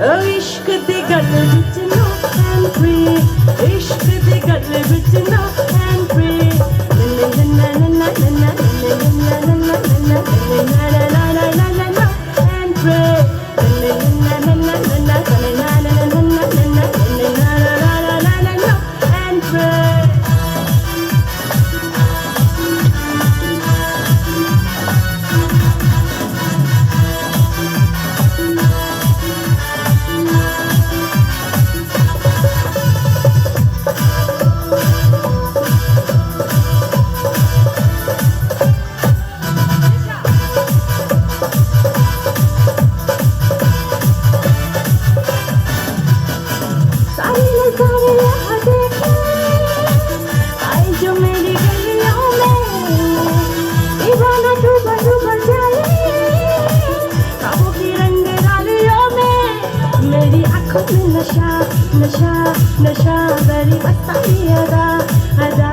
इश्क दी गल विच no entry इश्क दी गल विच नो एंट्री नन्ना नन्ना नन्ना नन्ना नन्ना नन्ना नन्ना एंट्री नन्ना नन्ना नन्ना नन्ना नन्ना नन्ना एंट्री नशा नशा नशा बड़ी मस्ती अदा अदा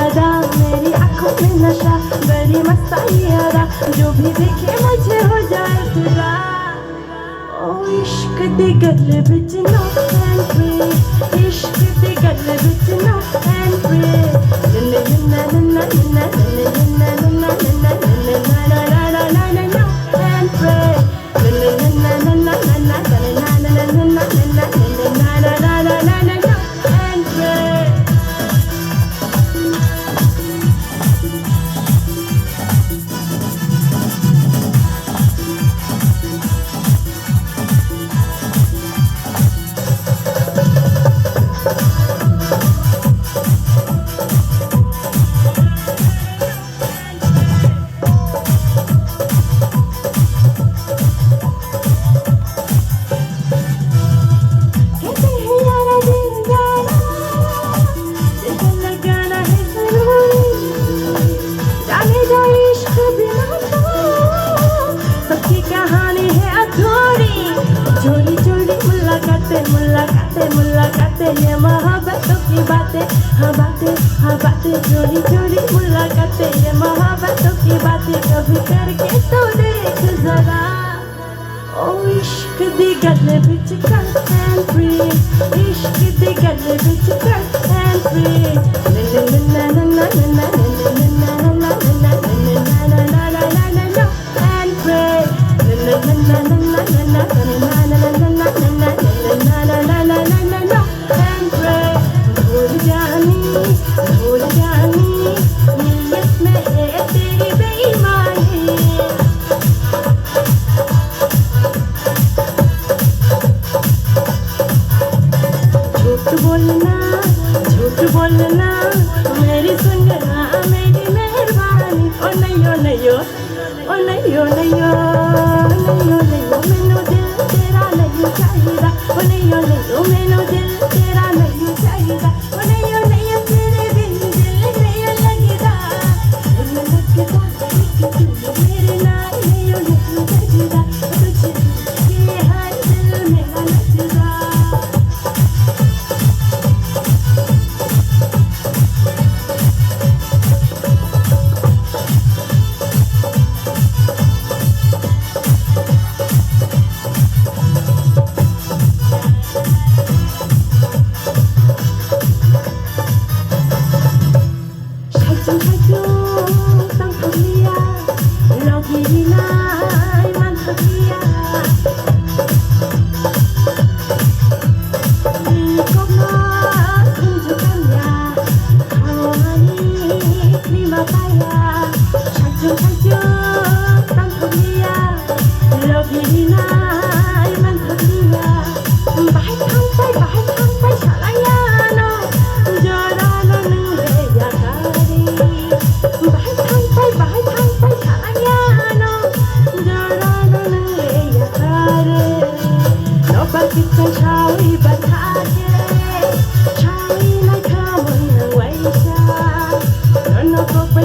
अदा मेरी आंखों में नशा बड़ी मस्ती अदा जो भी देखे मुझे हो जाए फिदा ओ इश्क दी गल विच नो एंट्री इश्क दी गल विच नो एंट्री नन्ना नन्ना नन्ना नन्ना नन्ना नन्ना नन्ना नन्ना एंट्री नन्ना नन्ना नन्ना नन्ना मुलाकातें ये मोहब्बतों की बातें हाँ बातें चोरी चोरी मुलाकातें ये मोहब्बतों की बातें कभी करके तो देख जरा ओ इश्क दी गल विच कर एंट्री इश्क दी गल विच कर एंट्री नन्ना नन्ना नन्ना नन्ना नन्ना नन्ना एंट्री नन्ना नन्ना नन्ना नन्ना भूल जानी नीयत में है तेरी बेईमानी झूठ बोलना मेरी सुनना मेरी मेहरबानी ओ नहीं ओ नहीं मैनू दिल तेरा नहीं चाहिदा ओ नहीं मैनू दिल तेरा नहीं चाहिदा ओ नहीं तेरे बिन दिल नहीं लगदा मेरे नाल नहीं चाहिदा तुझे के हर दिल मेरा नचदा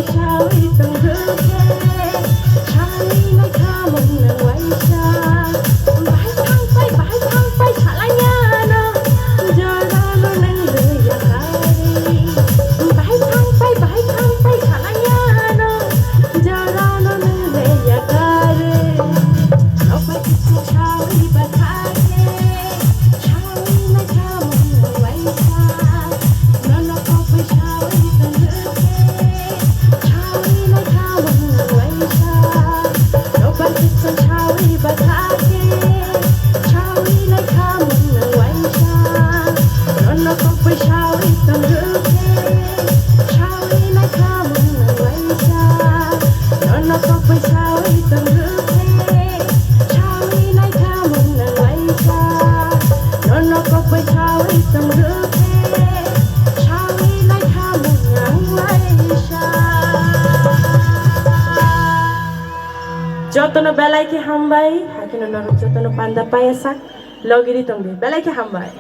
Shall we Jotono belai ke hambai, hakino noro jotono panda payasak, logiri tongde belai ke hambai.